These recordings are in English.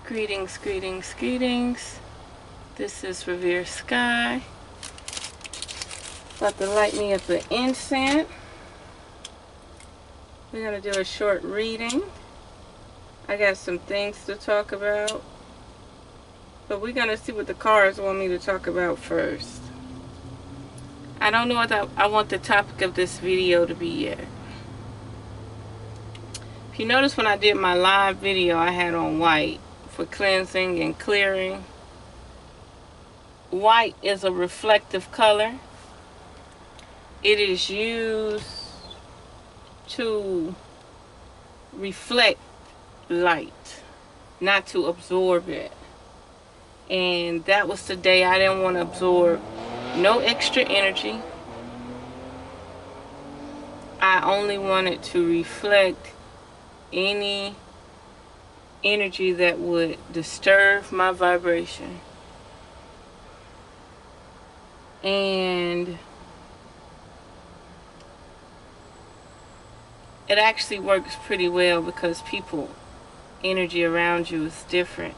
Greetings, greetings, greetings. This is Revere Sky. About to light me up an incense. We're going to do a short reading. I got some things to talk about. But we're going to see what the cards want me to talk about first. I don't know what I want the topic of this video to be yet. If you notice when I did my live video, I had on white for cleansing and clearing. White is a reflective color. It is used to reflect light, not to absorb it. And that was the day I didn't want to absorb no extra energy. I only wanted to reflect any energy that would disturb my vibration. And it actually works pretty well because energy around you is different.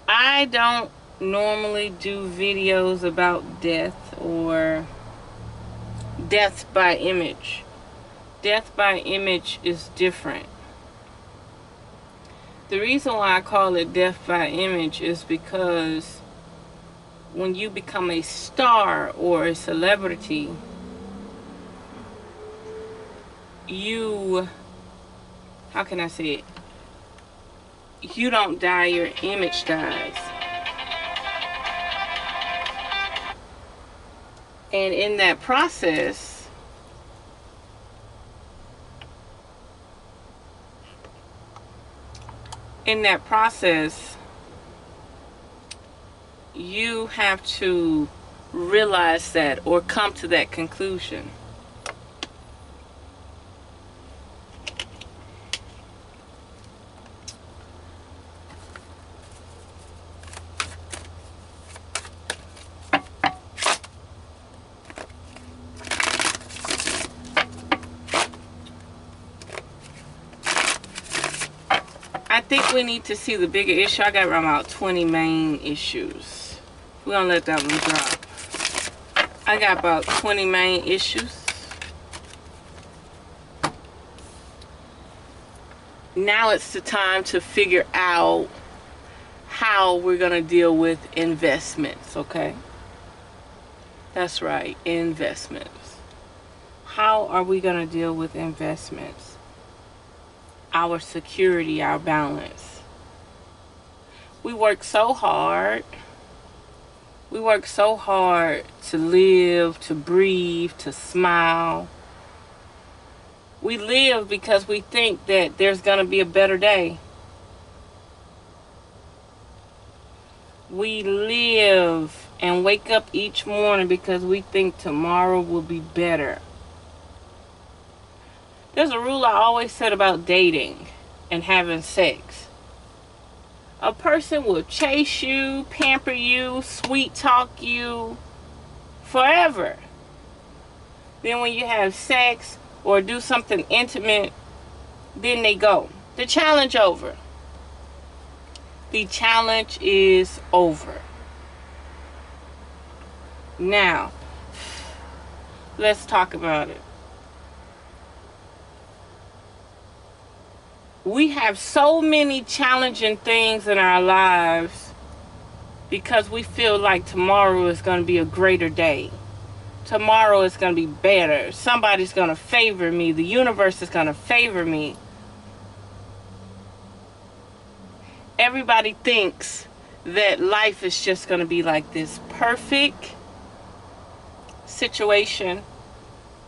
I don't normally do videos about death or death by image. Death by image is different. The reason why I call it death by image is because when you become a star or a celebrity, how can I say it? You don't die, your image dies. And in that process, you have to realize that or come to that conclusion. I think we need to see the bigger issue. I got around about 20 main issues. We're going to let that one drop. I got about 20 main issues. Now it's the time to figure out how we're going to deal with investments, okay? That's right, investments. How are we going to deal with investments? Our security, our balance. We work so hard. We work so hard to live, to breathe, to smile. We live because we think that there's going to be a better day. We live and wake up each morning because we think tomorrow will be better. There's a rule I always said about dating and having sex. A person will chase you, pamper you, sweet talk you forever. Then when you have sex or do something intimate, then they go. The challenge over. The challenge is over. Now, let's talk about it. We have so many challenging things in our lives because we feel like tomorrow is going to be a greater day. Tomorrow is going to be better. Somebody's going to favor me. The universe is going to favor me. Everybody thinks that life is just going to be like this perfect situation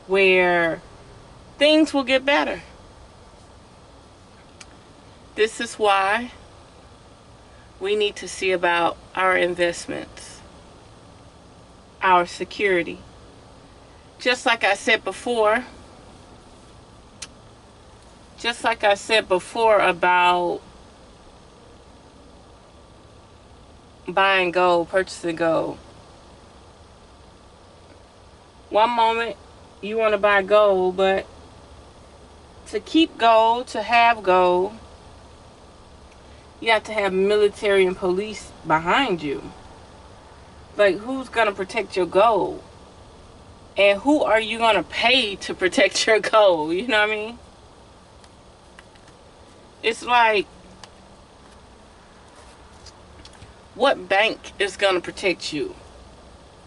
where things will get better. This is why we need to see about our investments, our security. Just like I said before about buying gold, purchasing gold. One moment you want to buy gold, but to keep gold, to have gold, You have to have military and police behind you. Like, who's going to protect your gold? And who are you going to pay to protect your gold? You know what I mean? It's like, what bank is going to protect you?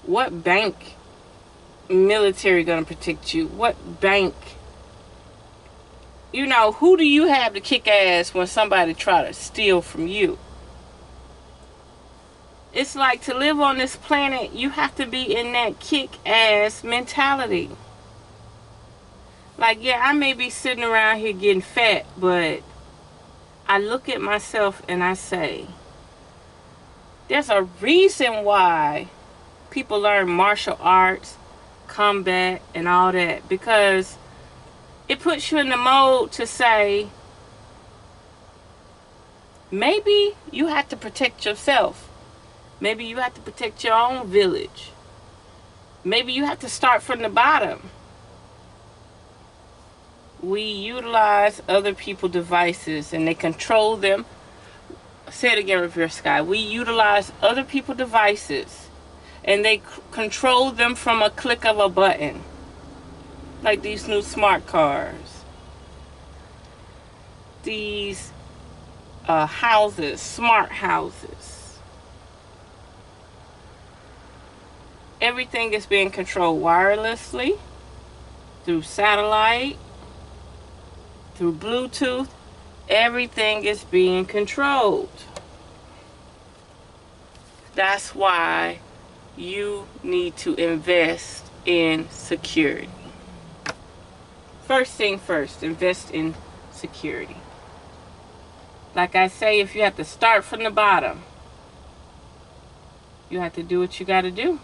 What bank military going to protect you? What bank? You know, who do you have to kick ass when somebody try to steal from you? It's like, to live on this planet, you have to be in that kick-ass mentality. Like, yeah, I may be sitting around here getting fat, but I look at myself and I say, there's a reason why people learn martial arts, combat, and all that. Because it puts you in the mode to say, maybe you have to protect yourself. Maybe you have to protect your own village. Maybe you have to start from the bottom. We utilize other people's devices and they control them. Say it again, Reverse Sky. We utilize other people's devices and they control them from a click of a button. Like these new smart cars. These houses, smart houses. Everything is being controlled wirelessly, through satellite, through Bluetooth. Everything is being controlled. That's why you need to invest in security. First thing first, invest in security. Like I say, if you have to start from the bottom, you have to do what you got to do.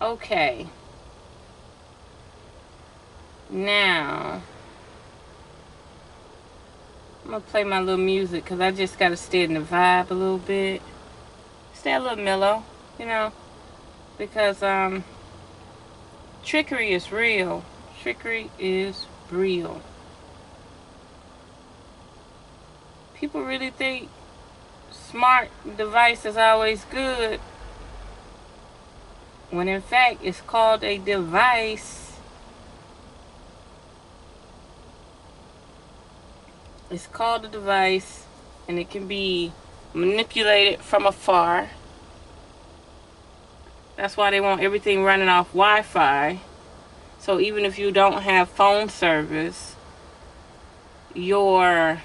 Okay. Now, I'm going to play my little music because I just got to stay in the vibe a little bit. Stay a little mellow, you know, because trickery is real. Trickery is real. People really think smart device is always good, when in fact it's called a device. It's called a device, and it can be manipulated from afar. That's why they want everything running off Wi-Fi. So even if you don't have phone service, your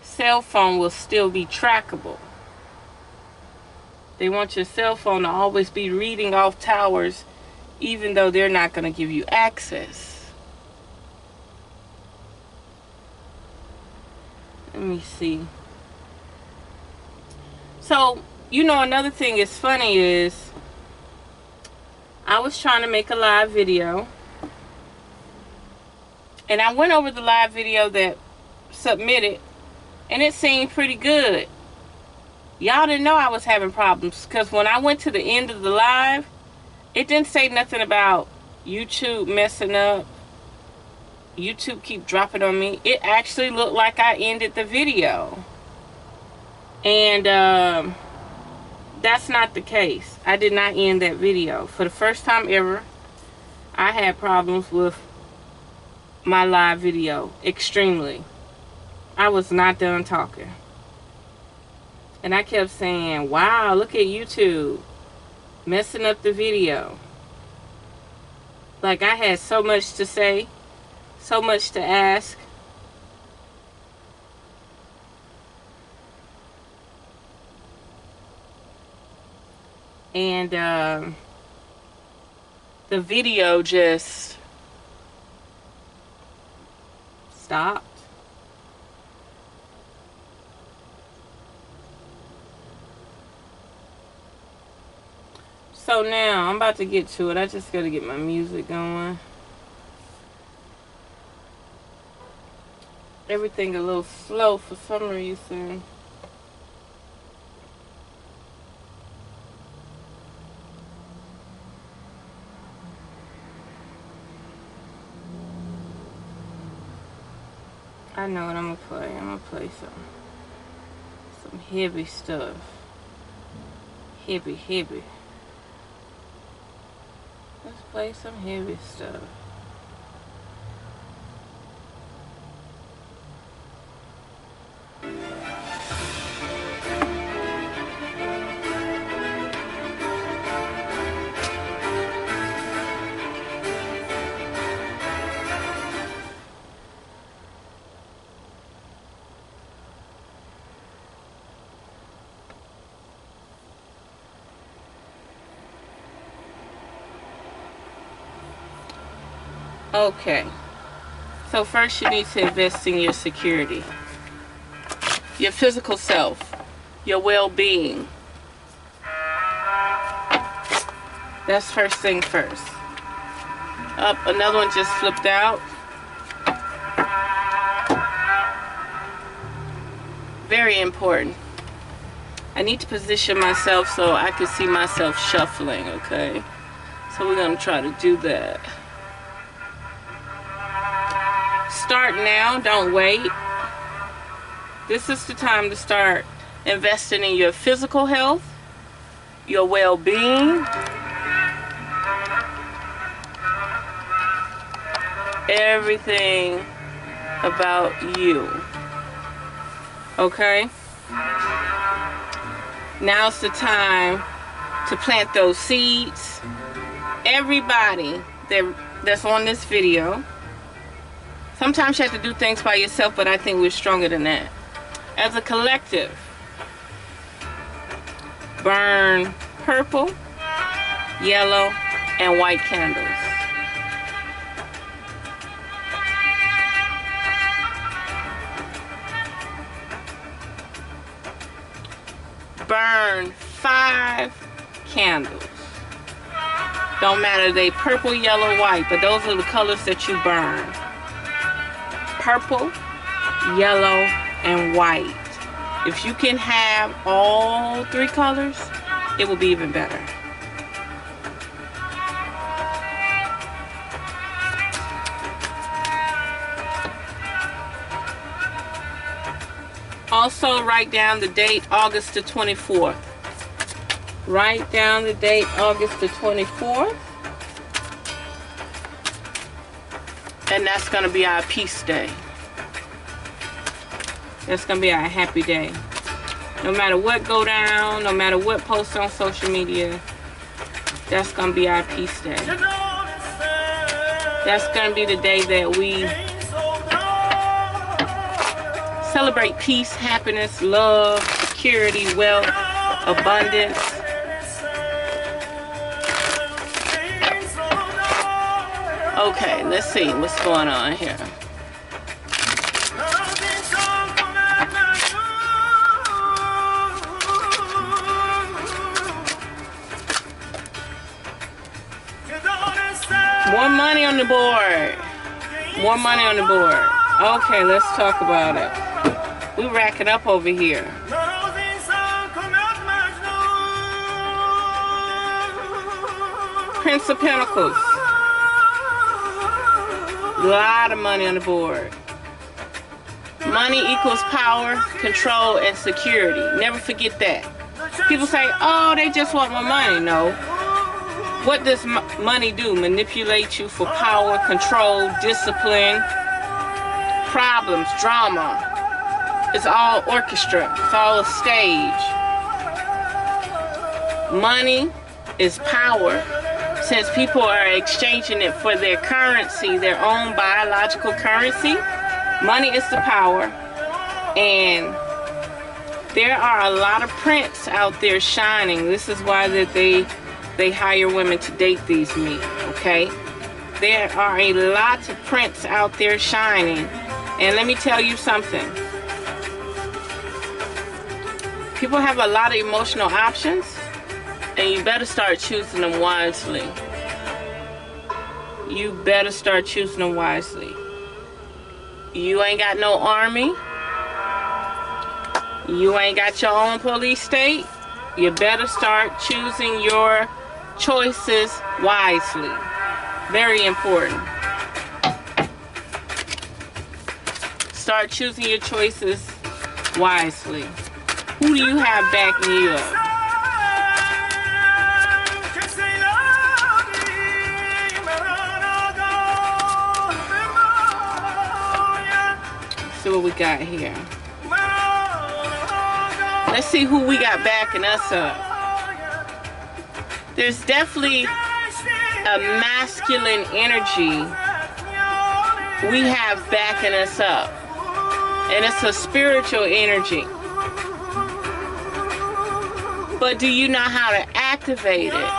cell phone will still be trackable. They want your cell phone to always be reading off towers, even though they're not going to give you access. Let me see. So, you know, another thing is funny is, I was trying to make a live video, and I went over the live video that submitted, and it seemed pretty good. Y'all didn't know I was having problems, because when I went to the end of the live, it didn't say nothing about YouTube messing up, YouTube keep dropping on me. It actually looked like I ended the video. And that's not the case. I did not end that video. For the first time ever, I had problems with my live video. Extremely. I was not done talking. And I kept saying, wow, look at YouTube messing up the video. Like, I had so much to say, so much to ask. And the video just stopped. So now I'm about to get to it. I just gotta get my music going. Everything a little slow for some reason. I know what I'm gonna play. I'm gonna play some heavy stuff. Heavy. Let's play some heavy stuff. Okay, so first you need to invest in your security, your physical self, your well-being. That's first thing first. Up, another one just flipped out. Very important. I need to position myself so I can see myself shuffling, okay? So we're gonna try to do that. Start now, don't wait. This is the time to start investing in your physical health, your well-being, everything about you. Okay? Now's the time to plant those seeds. Everybody that's on this video, sometimes you have to do things by yourself, but I think we're stronger than that. As a collective, burn purple, yellow, and white candles. Burn 5 candles. Don't matter, they purple, yellow, white, but those are the colors that you burn. Purple, yellow, and white. If you can have all 3 colors, it will be even better. Also write down the date, August the 24th. Write down the date, August the 24th. And that's going to be our peace day. That's going to be our happy day. No matter what go down, no matter what post on social media, that's going to be our peace day. That's going to be the day that we celebrate peace, happiness, love, security, wealth, abundance. Okay, let's see what's going on here. More money on the board. More money on the board. Okay, let's talk about it. We racking up over here. Prince of Pentacles. A lot of money on the board. Money equals power, control, and security. Never forget that. People say, oh, they just want more money. No. What does money do? Manipulate you for power, control, discipline, problems, drama. It's all orchestra. It's all a stage. Money is power. Since people are exchanging it for their currency, their own biological currency, money is the power. And there are a lot of princes out there shining. This is why that they hire women to date these men, okay? There are a lot of princes out there shining. And let me tell you something. People have a lot of emotional options. And you better start choosing them wisely. You better start choosing them wisely. You ain't got no army. You ain't got your own police state. You better start choosing your choices wisely. Very important. Start choosing your choices wisely. Who do you have backing you up? Let's see what we got here. Let's see who we got backing us up. There's definitely a masculine energy we have backing us up. And it's a spiritual energy. But do you know how to activate it?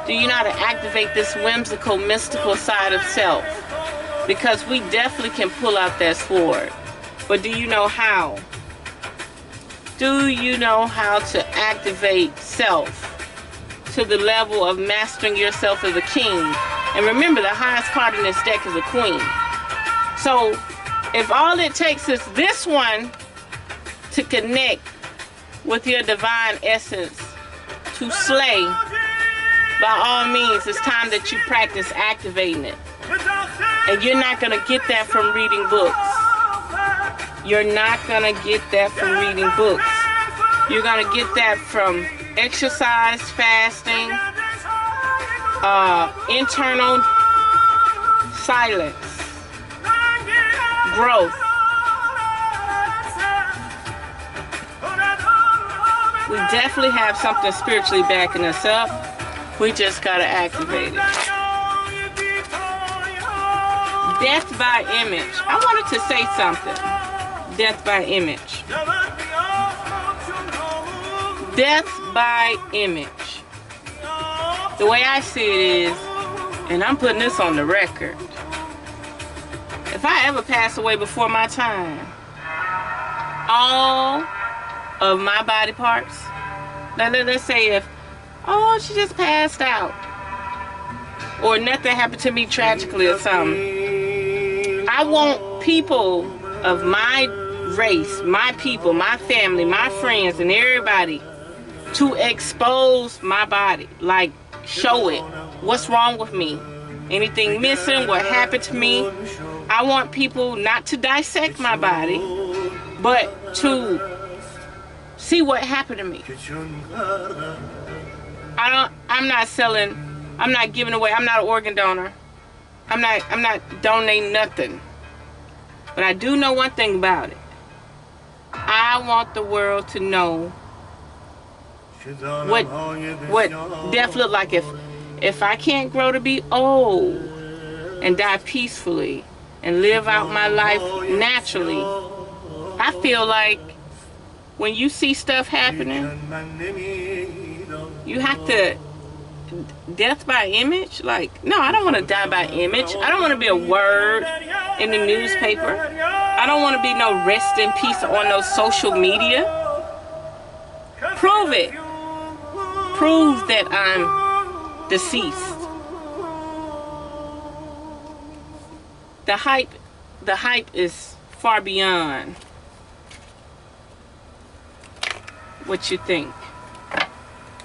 Do you know how to activate this whimsical, mystical side of self? Because we definitely can pull out that sword. But do you know how? Do you know how to activate self to the level of mastering yourself as a king? And remember, the highest card in this deck is a queen. So if all it takes is this one to connect with your divine essence to slay, by all means, it's time that you practice activating it. And you're not going to get that from reading books. You're not going to get that from reading books. You're going to get that from exercise, fasting, internal silence, growth. We definitely have something spiritually backing us up. We just got to activate it. Death by image. I wanted to say something. Death by image. Death by image. The way I see it is, and I'm putting this on the record, if I ever pass away before my time, all of my body parts, let's say if, oh, she just passed out, or nothing happened to me tragically or something, I want people of my race, my people, my family, my friends, and everybody to expose my body. Like, show it. What's wrong with me? Anything missing? What happened to me? I want people not to dissect my body, but to see what happened to me. I'm not selling, I'm not giving away, I'm not an organ donor. I'm not donating nothing. But I do know one thing about it. I want the world to know what death look like if I can't grow to be old and die peacefully and live out my life naturally. I feel like when you see stuff happening, you have to, death by image? Like, no, I don't want to die by image. I don't want to be a word in the newspaper. I don't want to be no rest in peace on no social media. Prove it. Prove that I'm deceased. The hype is far beyond what you think.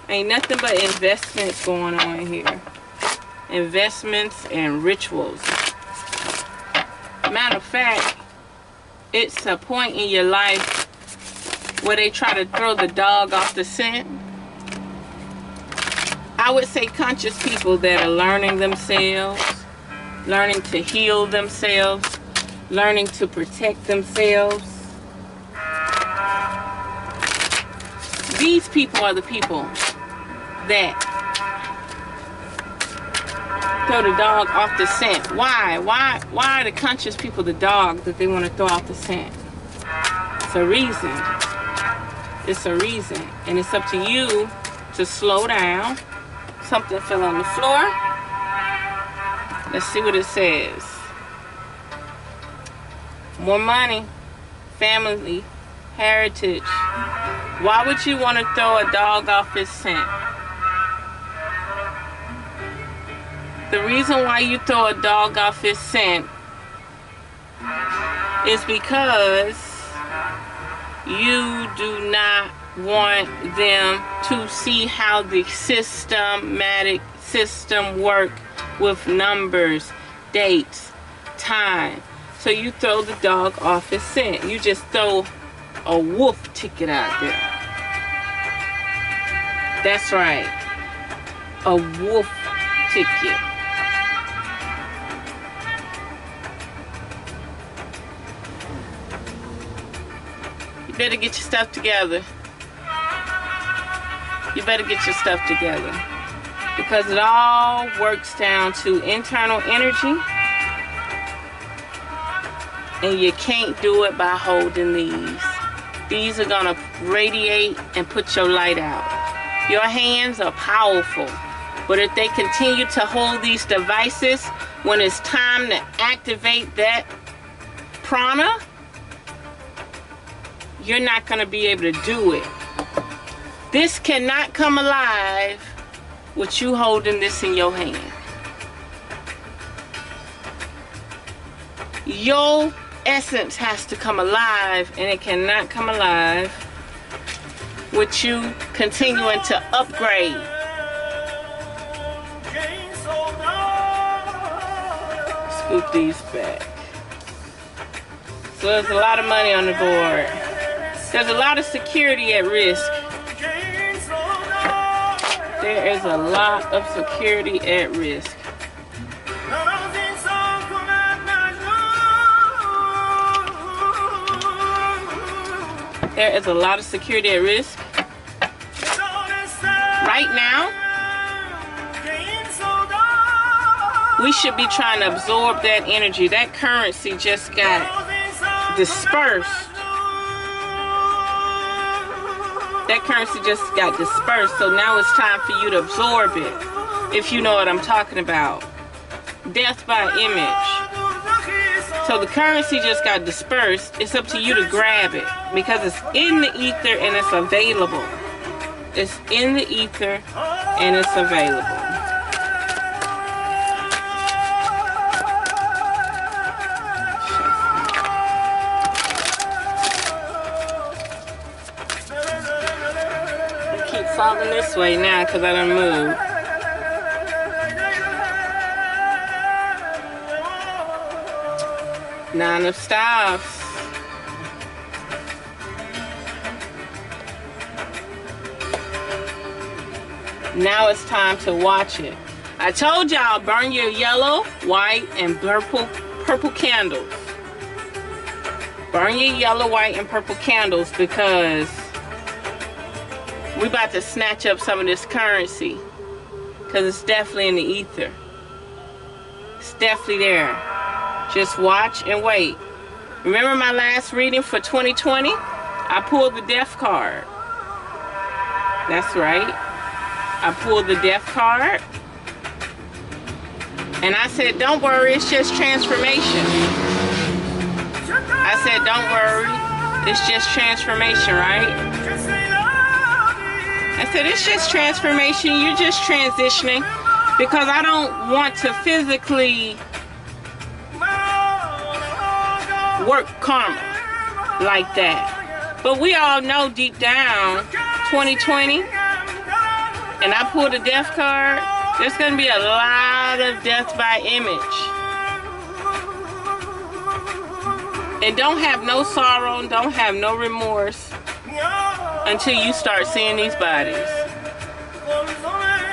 Ain't nothing but investments going on here. Investments and rituals. Matter of fact, it's a point in your life where they try to throw the dog off the scent. I would say conscious people that are learning themselves, learning to heal themselves, learning to protect themselves. These people are the people that throw the dog off the scent. Why? Why are the conscious people the dog that they want to throw off the scent? It's a reason. It's a reason. And it's up to you to slow down. Something fell on the floor. Let's see what it says. More money, family, heritage. Why would you want to throw a dog off his scent? The reason why you throw a dog off his scent is because you do not want them to see how the systematic system work with numbers, dates, time. So you throw the dog off his scent. You just throw a wolf ticket out there. That's right. A wolf ticket. You better get your stuff together. You better get your stuff together. Because it all works down to internal energy. And you can't do it by holding these. These are gonna radiate and put your light out. Your hands are powerful. But if they continue to hold these devices, when it's time to activate that prana, you're not gonna be able to do it. This cannot come alive with you holding this in your hand. Your essence has to come alive, and it cannot come alive with you continuing to upgrade. Scoop these back. So there's a lot of money on the board. There's a lot of security at risk. There is a lot of security at risk. There is a lot of security at risk. Right now, we should be trying to absorb that energy. That currency just got dispersed. That currency just got dispersed, so now it's time for you to absorb it, if you know what I'm talking about. Death by image. So the currency just got dispersed. It's up to you to grab it, because it's in the ether and it's available. It's in the ether and it's available. Falling this way now because I done moved. Nine of Staffs. Now it's time to watch it. I told y'all, burn your yellow, white, and purple candles. Burn your yellow, white, and purple candles, because we about to snatch up some of this currency, because it's definitely in the ether. It's definitely there. Just watch and wait. Remember my last reading for 2020? I pulled the death card. That's right. I pulled the death card. And I said, don't worry, it's just transformation. I said, don't worry, it's just transformation, right? I said, it's just transformation. You're just transitioning, because I don't want to physically work karma like that. But we all know deep down, 2020, and I pulled a death card, there's going to be a lot of death by image. And don't have no sorrow, and don't have no remorse until you start seeing these bodies.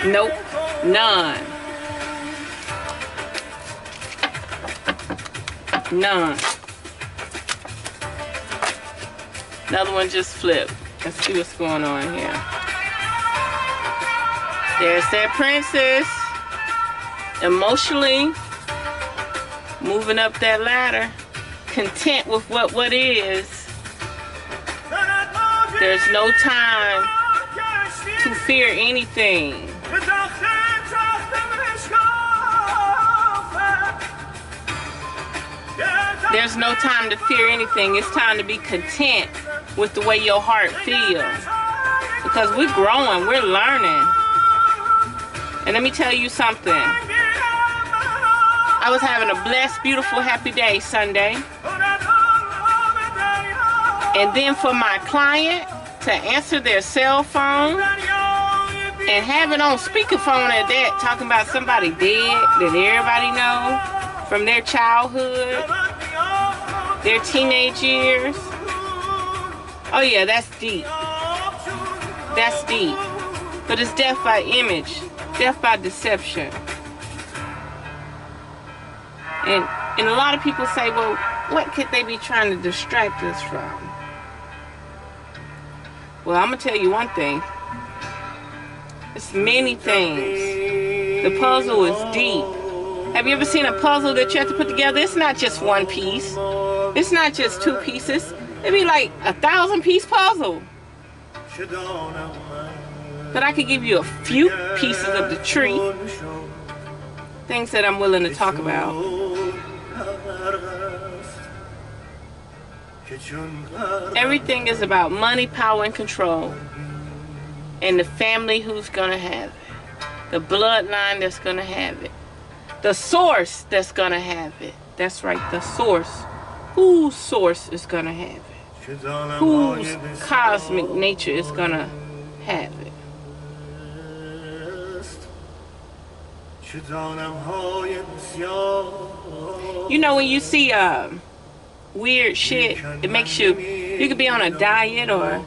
Nope, none. None. Another one just flipped. Let's see what's going on here. There's that princess. Emotionally moving up that ladder. Content with what is. There's no time to fear anything. There's no time to fear anything. It's time to be content with the way your heart feels. Because we're growing, we're learning. And let me tell you something. I was having a blessed, beautiful, happy day Sunday. And then for my client to answer their cell phone and have it on speakerphone at that, talking about somebody dead that everybody know from their childhood, their teenage years. Oh yeah, that's deep. That's deep. But it's death by image, death by deception. And a lot of people say, well, what could they be trying to distract us from? Well, I'm going to tell you one thing. It's many things. The puzzle is deep. Have you ever seen a puzzle that you have to put together? It's not just one piece. It's not just two pieces. It'd be like a 1,000-piece puzzle. But I could give you a few pieces of the tree. Things that I'm willing to talk about. Everything is about money, power, and control. And the family who's going to have it. The bloodline that's going to have it. The source that's going to have it. That's right, the source. Whose source is going to have it? Whose cosmic nature is going to have it? You know, when you see weird shit, it makes you could be on a diet, or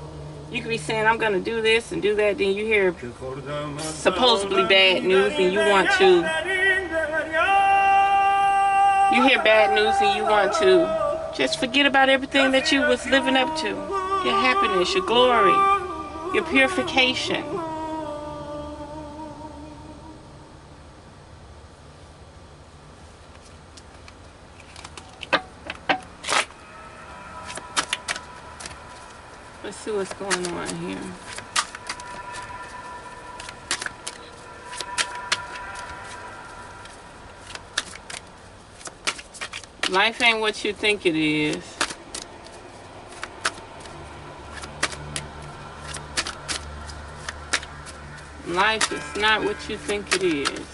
you could be saying, I'm gonna do this and do that, then you hear supposedly bad news and you want to, hear bad news and you want to just forget about everything that you was living up to. Your happiness, your glory, your purification. Let's see what's going on here. Life ain't what you think it is. Life is not what you think it is.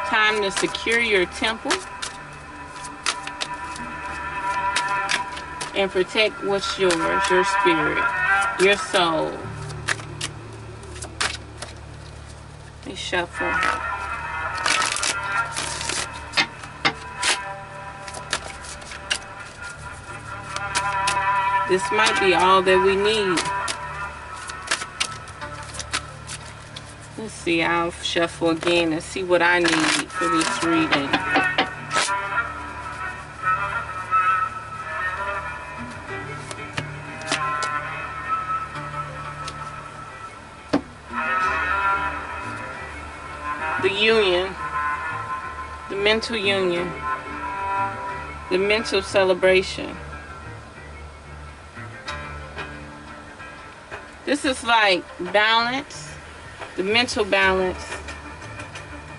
Time to secure your temple and protect what's yours, your spirit, your soul. Let me shuffle. This might be all that we need. Let's see, I'll shuffle again and see what I need for this reading. The union, the mental union, the mental celebration. This is like balance, the mental balance.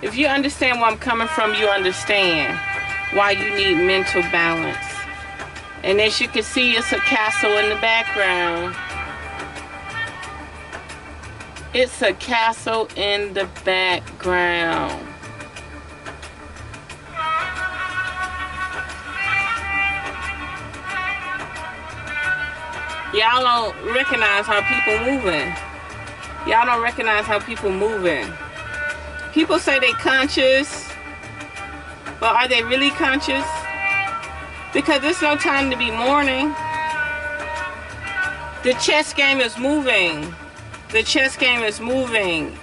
If you understand where I'm coming from, you understand why you need mental balance. And as you can see, it's a castle in the background. It's a castle in the background. Y'all don't recognize how people moving. Y'all don't recognize how people moving. People say they conscious, but are they really conscious? Because there's no time to be mourning. The chess game is moving. The chess game is moving.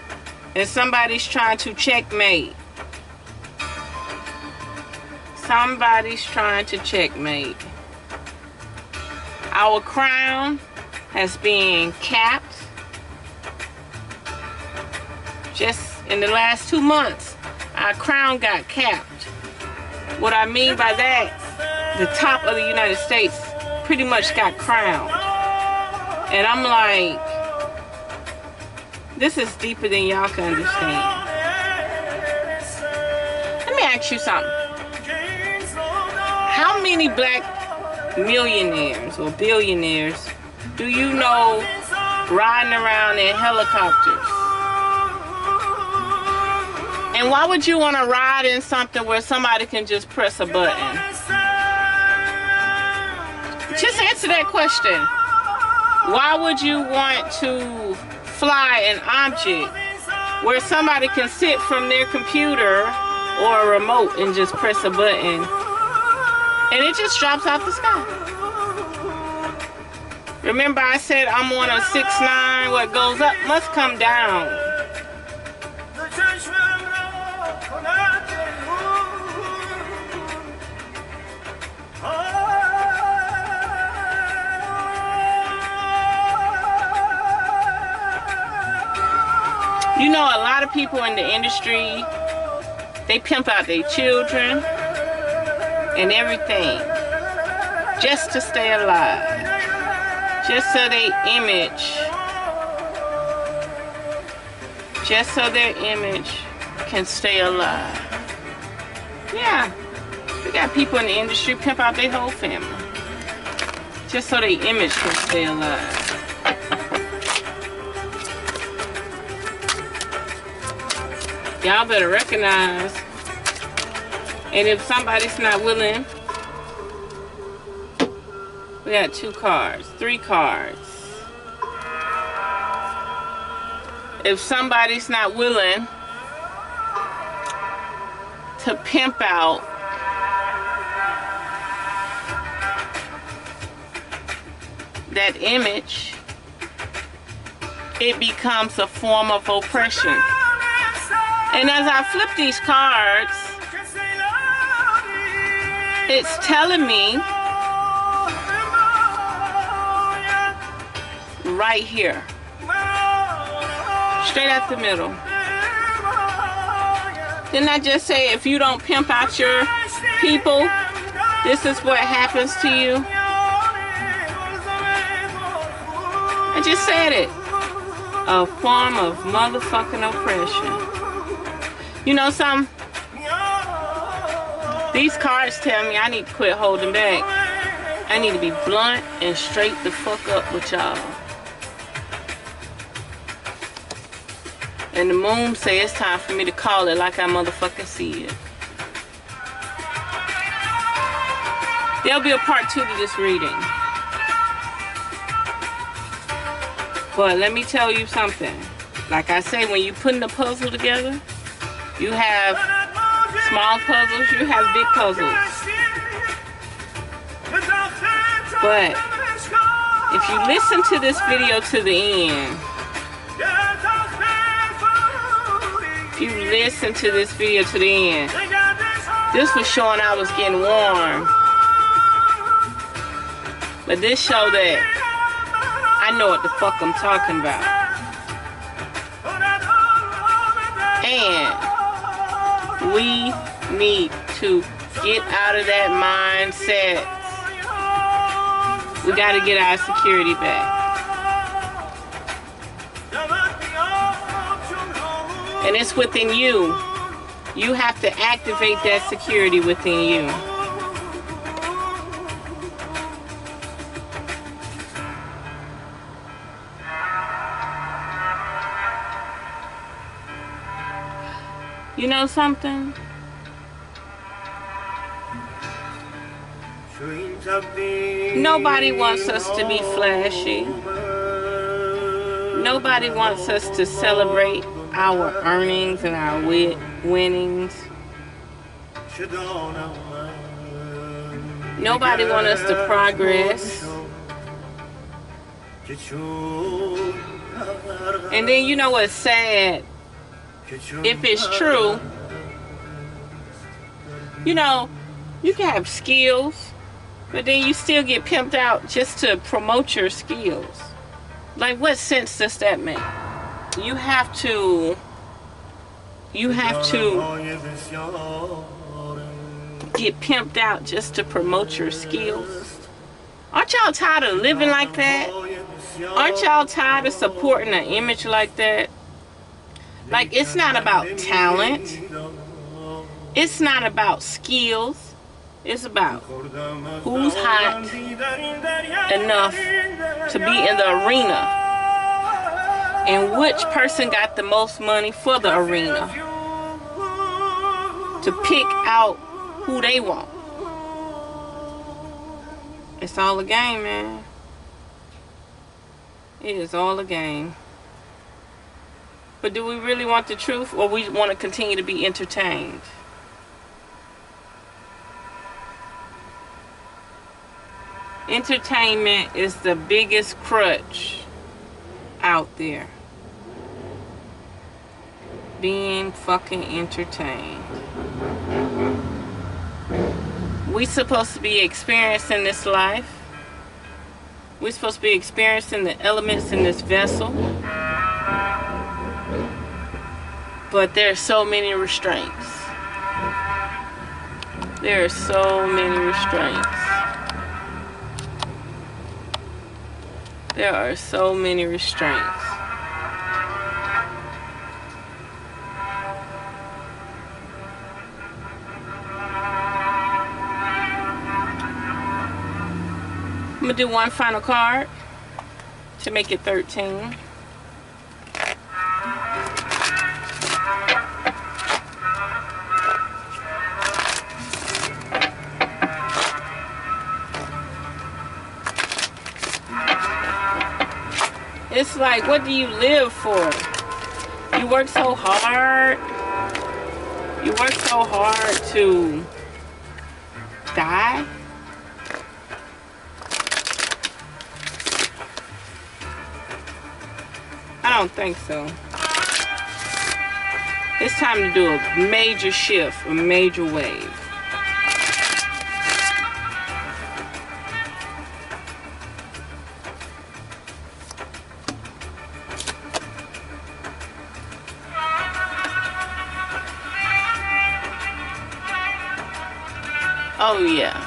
And somebody's trying to checkmate. Somebody's trying to checkmate. Our crown has been capped. Just in the last 2 months, our crown got capped. What I mean by that, the top of the United States pretty much got crowned. And I'm like, this is deeper than y'all can understand. Let me ask you something. How many black millionaires or billionaires do you know riding around in helicopters? And why would you want to ride in something where somebody can just press a button? Just answer that question. Why would you want to fly an object where somebody can sit from their computer or a remote and just press a button and it just drops out the sky? Remember I said I'm on a 6'9", what goes up must come down. You know, a lot of people in the industry, they pimp out their children and everything just to stay alive. Just so their image can stay alive. Yeah, we got people in the industry pimp out their whole family just so their image can stay alive. Y'all better recognize, and if somebody's not willing, we got 2 cards, 3 cards. If somebody's not willing to pimp out that image, it becomes a form of oppression. And as I flip these cards, it's telling me right here, straight out the middle. Didn't I just say if you don't pimp out your people, this is what happens to you? I just said it. A form of motherfucking oppression. You know something? These cards tell me I need to quit holding back. I need to be blunt and straight the fuck up with y'all. And the moon say it's time for me to call it like I motherfucking see it. There'll be a part 2 to this reading. But let me tell you something. Like I say, when you putting the puzzle together, you have small puzzles, you have big puzzles. But if you listen to this video to the end, this was showing I was getting warm. But this show that I know what the fuck I'm talking about. And we need to get out of that mindset. We got to get our security back. And it's within you. You have to activate that security within you. You know something? Nobody wants us to be flashy. Nobody wants us to celebrate our earnings and our winnings. Nobody wants us to progress. And then you know what's sad? If it's true, you know, you can have skills, but then you still get pimped out just to promote your skills. Like, what sense does that make? You have to get pimped out just to promote your skills. Aren't y'all tired of living like that? Aren't y'all tired of supporting an image like that? Like, it's not about talent. It's not about skills. It's about who's hot enough to be in the arena and which person got the most money for the arena. to pick out who they want. It's all a game, man. It is all a game. But do we really want the truth, or we want to continue to be entertained? Entertainment is the biggest crutch out there. Being fucking entertained. We supposed to be experiencing this life. We're supposed to be experiencing the elements in this vessel. But there are so many restraints. There are so many restraints. There are so many restraints. I'm gonna do one final card to make it 13. It's like, what do you live for? You work so hard. You work so hard to die. I don't think so. It's time to do a major shift, a major wave. Oh yeah.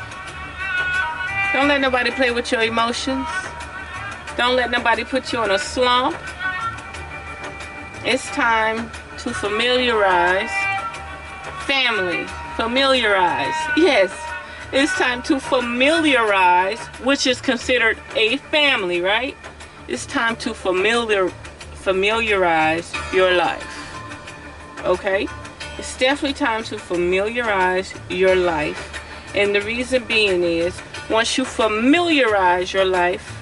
Don't let nobody play with your emotions. Don't let nobody put you in a slump. It's time to familiarize family. Familiarize. Yes. It's time to familiarize, which is considered a family, right? It's time to familiarize your life. Okay? It's definitely time to familiarize your life. And the reason being is, once you familiarize your life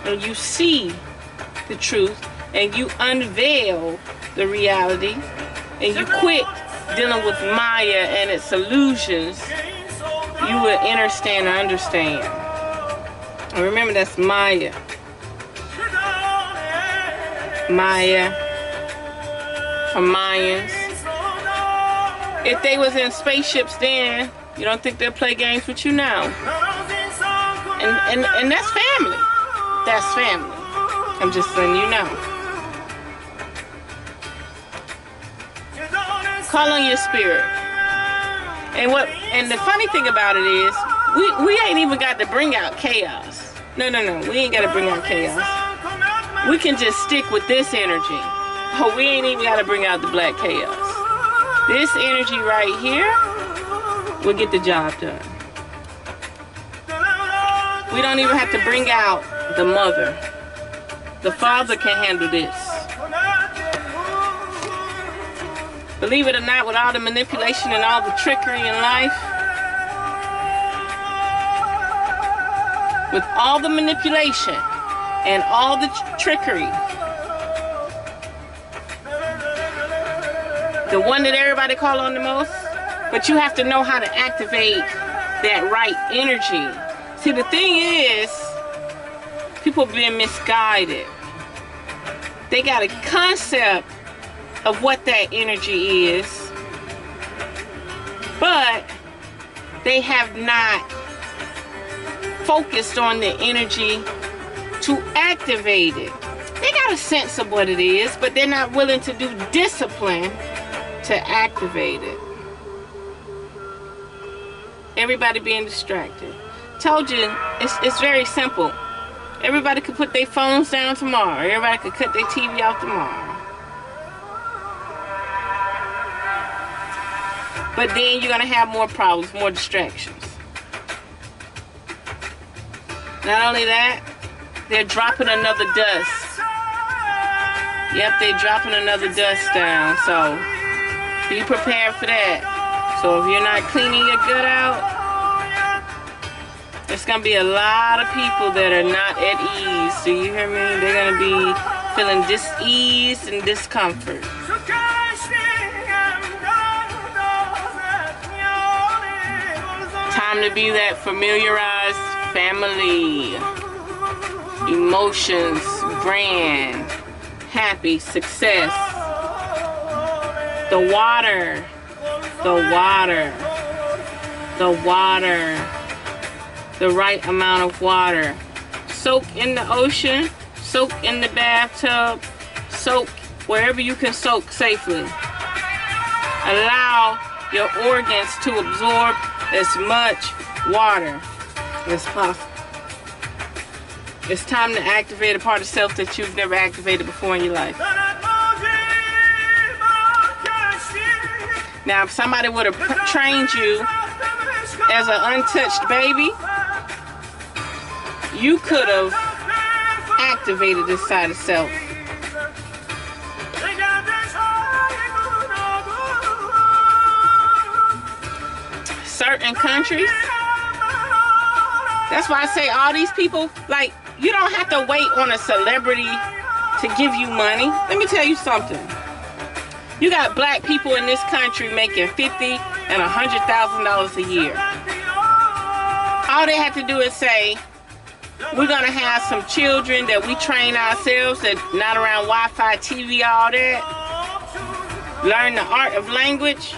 and you see the truth and you unveil the reality and you quit dealing with Maya and its illusions, you will understand. And remember, that's Maya. Maya from Mayans. If they was in spaceships then, you don't think they'll play games with you now? And that's family. That's family. I'm just letting you know. Call on your spirit. And the funny thing about it is, we ain't even got to bring out chaos. No. We ain't got to bring out chaos. We can just stick with this energy. Oh, we ain't even got to bring out the black chaos. This energy right here will get the job done. We don't even have to bring out the mother. The father can handle this. Believe it or not, with all the manipulation and all the trickery in life, with all the manipulation and all the trickery, the one that everybody call on the most, but you have to know how to activate that right energy. See, the thing is, people being misguided. They got a concept of what that energy is, but they have not focused on the energy to activate it. They got a sense of what it is, but they're not willing to do discipline to activate it. Everybody being distracted. Told you, it's very simple. Everybody could put their phones down tomorrow. Everybody could cut their TV off tomorrow. But then you're going to have more problems, more distractions. Not only that, they're dropping another dust. Yep, they're dropping another dust down. So be prepared for that. So if you're not cleaning your gut out, there's gonna be a lot of people that are not at ease. Do you hear me? They're gonna be feeling dis-ease and discomfort. Time to be that familiarized family. Emotions, brand, happy, success. The water, the water, the water, the right amount of water. Soak in the ocean, soak in the bathtub, soak wherever you can soak safely. Allow your organs to absorb as much water as possible. It's time to activate a part of self that you've never activated before in your life. Now, if somebody would have trained you as an untouched baby, you could have activated this side of self. Certain countries, that's why I say all these people, like, you don't have to wait on a celebrity to give you money. Let me tell you something. You got black people in this country making $50,000 and $100,000 a year. All they have to do is say, we're gonna have some children that we train ourselves, that not around Wi-Fi, TV, all that. Learn the art of language,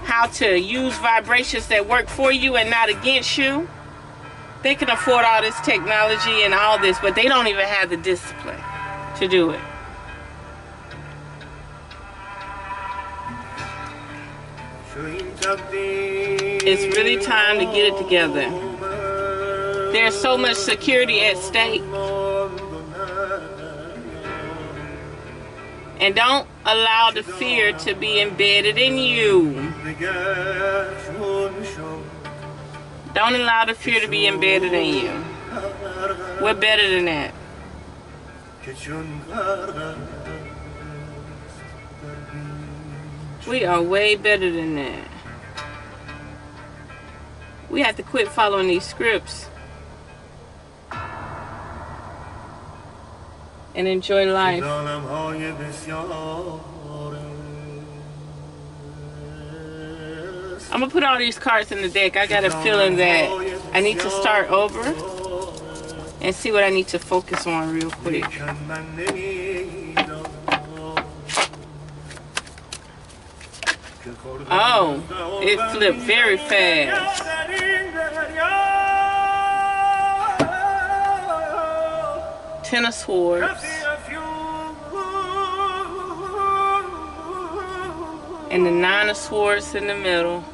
how to use vibrations that work for you and not against you. They can afford all this technology and all this, but they don't even have the discipline to do it. It's really time to get it together. There's so much security at stake. And don't allow the fear to be embedded in you. Don't allow the fear to be embedded in you. We're better than that. We are way better than that. We have to quit following these scripts and enjoy life. I'm gonna put all these cards in the deck. I got a feeling that I need to start over and see what I need to focus on real quick. Oh, it flipped very fast. Ten of Swords. And the Nine of Swords in the middle.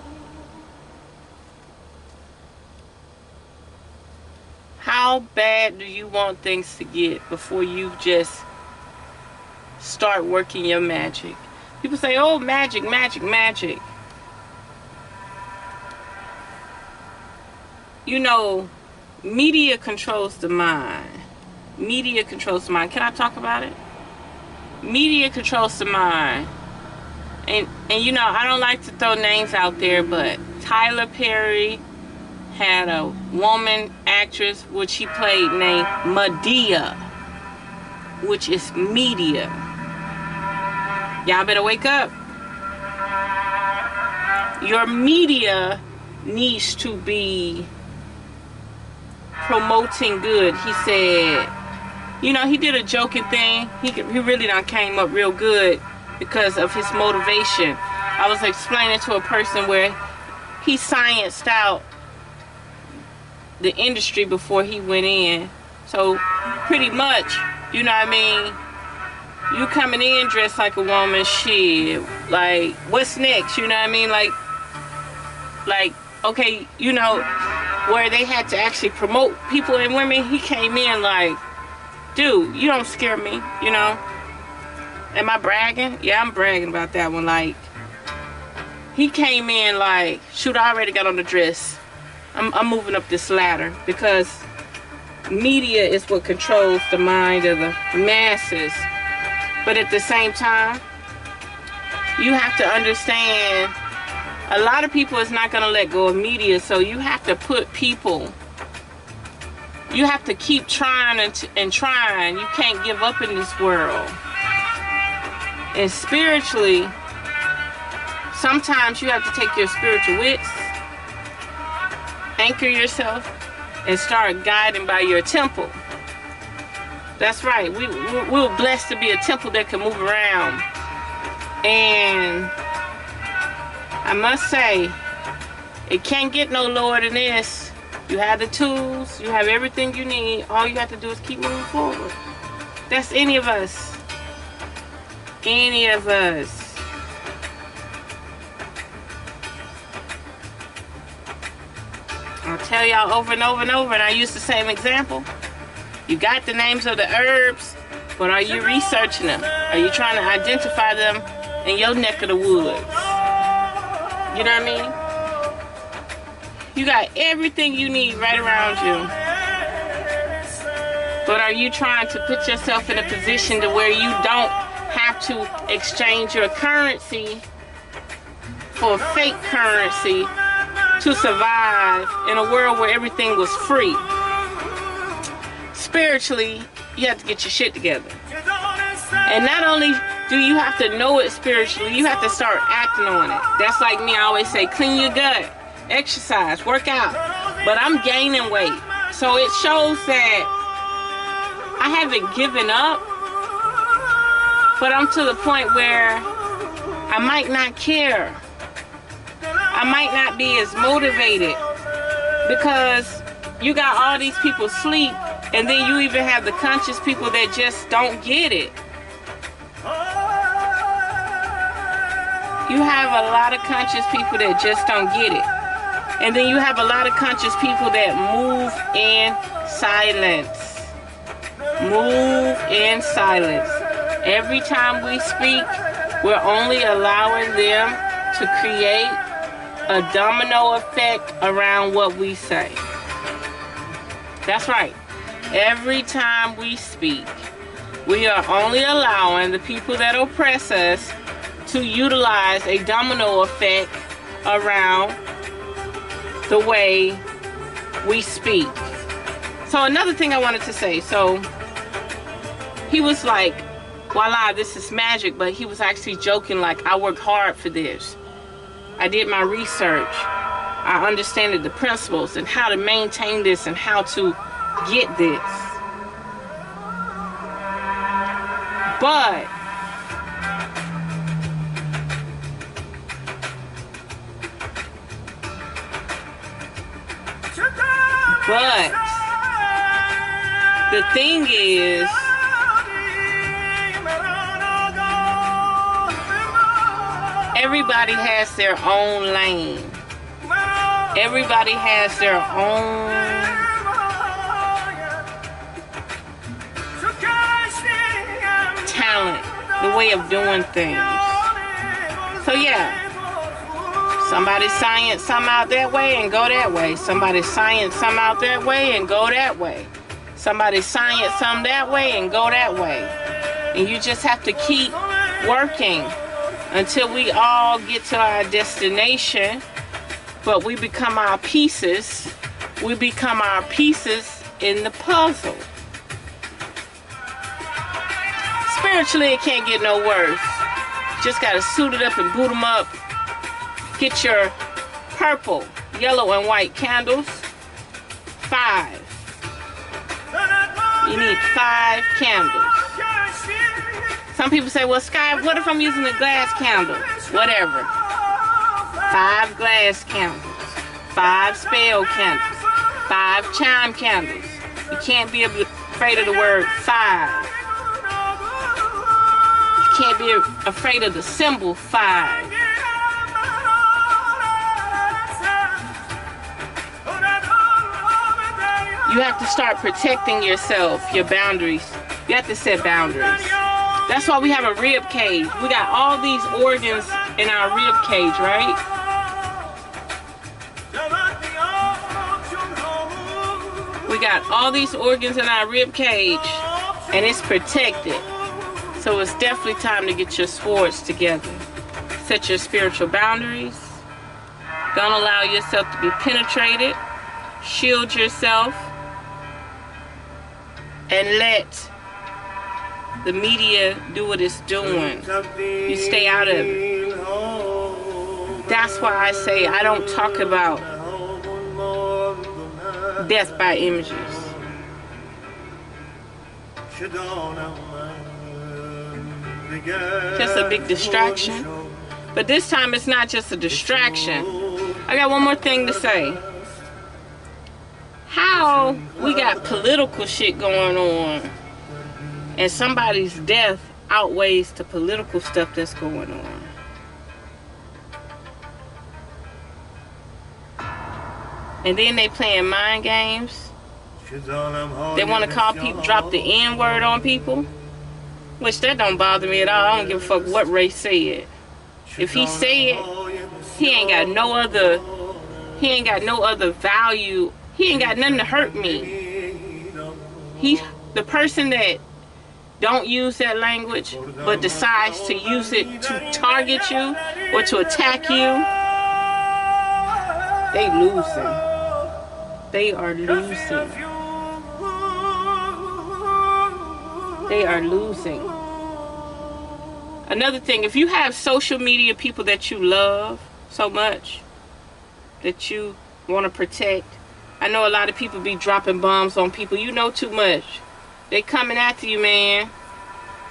How bad do you want things to get before you just start working your magic? People say, oh, magic, magic, magic. You know, media controls the mind. Media controls the mind. Can I talk about it? Media controls the mind. And you know, I don't like to throw names out there, but Tyler Perry had a woman actress which she played named Medea, which is media. Y'all better wake up. Your media needs to be promoting good. He said, you know, he did a joking thing. He really done came up real good because of his motivation. I was explaining to a person where he scienced out the industry before he went in. So pretty much, you know what I mean, you coming in dressed like a woman, shit, like, what's next? You know what I mean? Like, okay, you know, where they had to actually promote people and women, he came in like, dude, you don't scare me, you know? Am I bragging? Yeah, I'm bragging about that one. Like, he came in like, shoot, I already got on the dress. I'm moving up this ladder, because media is what controls the mind of the masses. But at the same time, you have to understand A lot of people is not going to let go of media, so you have to put people, you have to keep trying and trying. You can't give up in this world. And spiritually, sometimes you have to take your spiritual wits, anchor yourself, and start guiding by your temple. That's right. We're blessed to be a temple that can move around. And I must say, it can't get no lower than this. You have the tools. You have everything you need. All you have to do is keep moving forward. That's any of us. Any of us. I'll tell y'all over and over and over, and I use the same example. You got the names of the herbs, but are you researching them? Are you trying to identify them in your neck of the woods? You know what I mean? You got everything you need right around you. But are you trying to put yourself in a position to where you don't have to exchange your currency for fake currency to survive in a world where everything was free? Spiritually, you have to get your shit together. And not only do you have to know it spiritually, you have to start acting on it. That's like me, I always say, clean your gut, exercise, work out. But I'm gaining weight. So it shows that I haven't given up, but I'm to the point where I might not care. I might not be as motivated because you got all these people asleep, and then you even have the conscious people that just don't get it. You have a lot of conscious people that just don't get it. And then you have a lot of conscious people that move in silence. Move in silence. Every time we speak, we're only allowing them to create a domino effect around what we say. That's right. Every time we speak, we are only allowing the people that oppress us to utilize a domino effect around the way we speak. So another thing I wanted to say, so he was like, voila, this is magic, but he was actually joking like, I worked hard for this. I did my research. I understand the principles and how to maintain this and how to get this. But the thing is, everybody has their own lane. Everybody has their own talent, the way of doing things. So yeah, somebody science some out that way and go that way. Somebody science some out that way and go that way. Somebody science some that way and go that way. And you just have to keep working until we all get to our destination. But we become our pieces. We become our pieces in the puzzle. Spiritually, it can't get no worse. Just gotta suit it up and boot them up. Get your purple, yellow, and white candles. 5. You need 5 candles. Some people say, well, Sky, what if I'm using a glass candle? Whatever. 5 glass candles. 5 spell candles. 5 chime candles. You can't be afraid of the word 5. You can't be afraid of the symbol 5. You have to start protecting yourself, your boundaries. You have to set boundaries. That's why we have a rib cage. We got all these organs in our rib cage, right? We got all these organs in our rib cage, and it's protected. So it's definitely time to get your swords together. Set your spiritual boundaries. Don't allow yourself to be penetrated. Shield yourself. And let the media do what it's doing. You stay out of it. That's why I say I don't talk about death by images. Just a big distraction. But this time it's not just a distraction. I got one more thing to say. How we got political shit going on and somebody's death outweighs the political stuff that's going on. And then they playing mind games. They want to call people, drop the N-word on people. Which that don't bother me at all. I don't give a fuck what race say it. If he say it, he ain't got no other value. He ain't got nothing to hurt me. The person that don't use that language but decides to use it to target you or to attack you, they losing. They are losing. They are losing. Another thing, if you have social media people that you love so much, that you want to protect, I know a lot of people be dropping bombs on people. You know too much. They coming after you, man.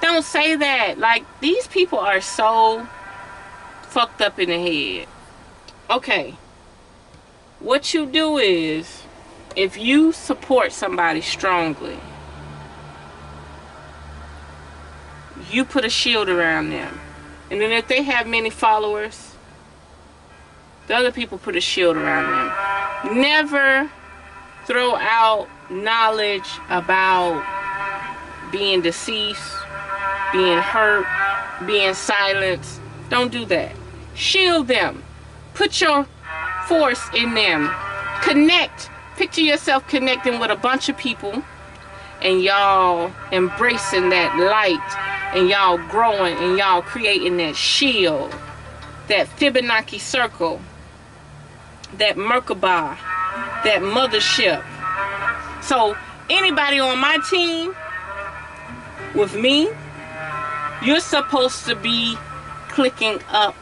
Don't say that. Like, these people are so fucked up in the head. Okay. What you do is, if you support somebody strongly, you put a shield around them. And then if they have many followers, the other people put a shield around them. Never throw out knowledge about being deceased, being hurt, being silenced. Don't do that. Shield them. Put your force in them. Connect. Picture yourself connecting with a bunch of people and y'all embracing that light and y'all growing and y'all creating that shield, that Fibonacci circle, that Merkaba, that mothership. So anybody on my team with me, you're supposed to be clicking up,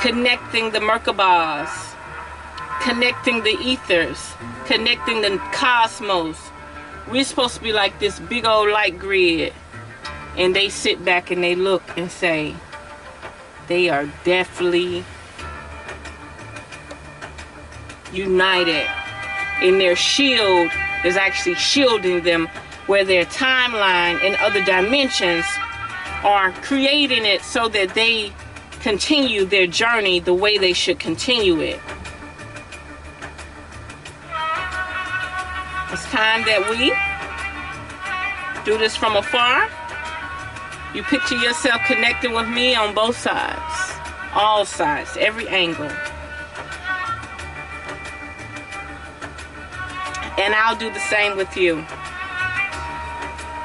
connecting the Merkabas, connecting the ethers, connecting the cosmos. We're supposed to be like this big old light grid, and they sit back and they look and say, they are definitely united, and their shield is actually shielding them, where their timeline and other dimensions are creating it so that they continue their journey the way they should continue it. It's time that we do this from afar. You picture yourself connecting with me on both sides, all sides, every angle. And I'll do the same with you.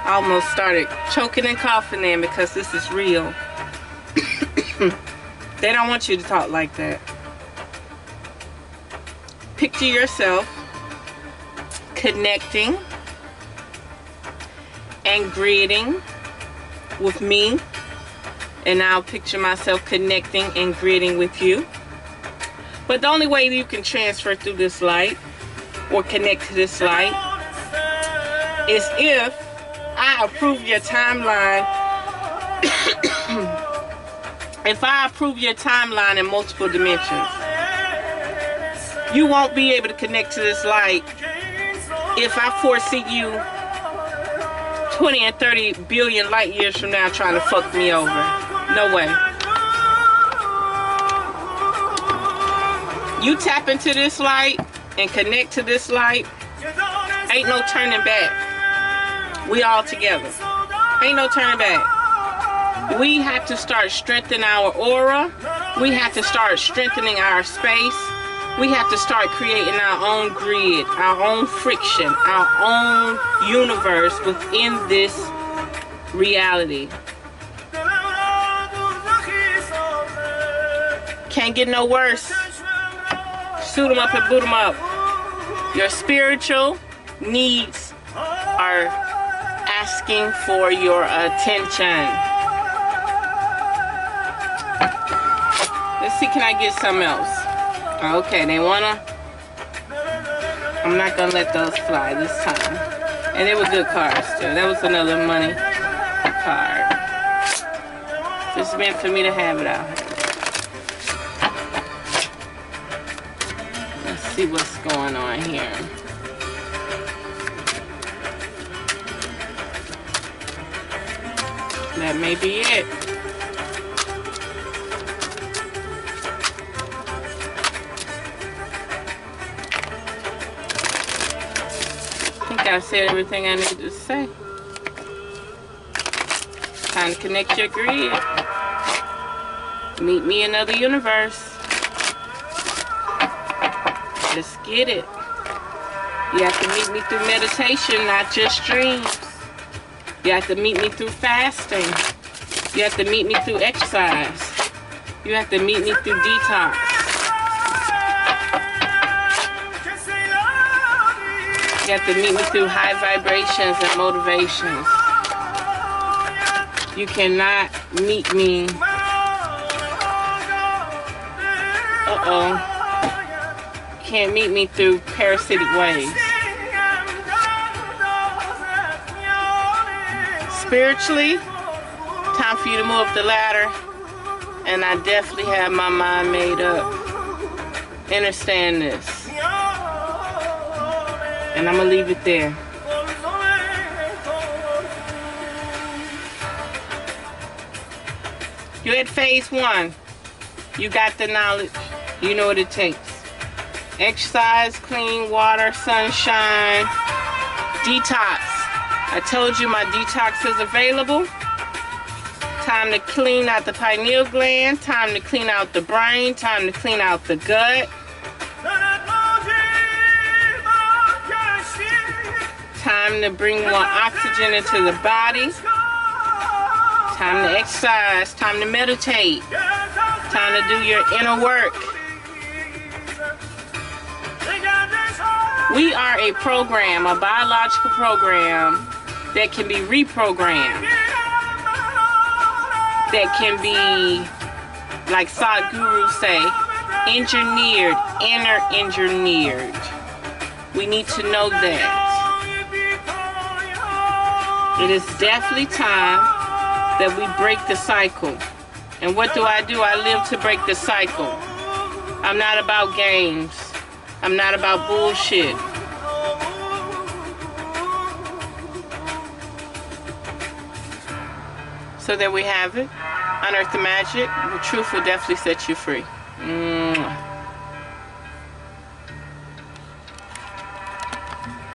I almost started choking and coughing then because this is real. They don't want you to talk like that. Picture yourself connecting and gridding with me, and I'll picture myself connecting and gridding with you. But the only way you can transfer through this light or connect to this light is if I approve your timeline. If I approve your timeline in multiple dimensions, you won't be able to connect to this light if I foresee you 20 and 30 billion light years from now trying to fuck me over. No way. You tap into this light and connect to this light, ain't no turning back. We all together. Ain't no turning back. We have to start strengthening our aura. We have to start strengthening our space. We have to start creating our own grid, our own friction, our own universe within this reality. Can't get no worse. suit them up and boot them up. Your spiritual needs are asking for your attention. Let's see, can I get something else? Okay, they wanna. I'm not gonna let those fly this time. And they were good cards too. That was another money card. It's meant for me to have it out here. Let's see what's going on here. That may be it. I think I said everything I needed to say. Time to connect your grid. Meet me in another universe. Let's get it. You have to meet me through meditation, not just dreams. You have to meet me through fasting. You have to meet me through exercise. You have to meet me through detox. You have to meet me through high vibrations and motivations. You cannot meet me. Can't meet me through parasitic ways. Spiritually, time for you to move up the ladder, and I definitely have my mind made up. Understand this, and I'm gonna leave it there. You're at phase 1. You got the knowledge. You know what it takes. Exercise, clean water, sunshine, detox. I told you my detox is available. Time to clean out the pineal gland. Time to clean out the brain. Time to clean out the gut. Time to bring more oxygen into the body. Time to exercise. Time to meditate. Time to do your inner work. We are a program, a biological program that can be reprogrammed. That can be, like Sadhguru say, engineered, inner engineered. We need to know that. It is definitely time that we break the cycle. And what do? I live to break the cycle. I'm not about games. I'm not about bullshit. So there we have it. Unearth the magic. The truth will definitely set you free. Mwah.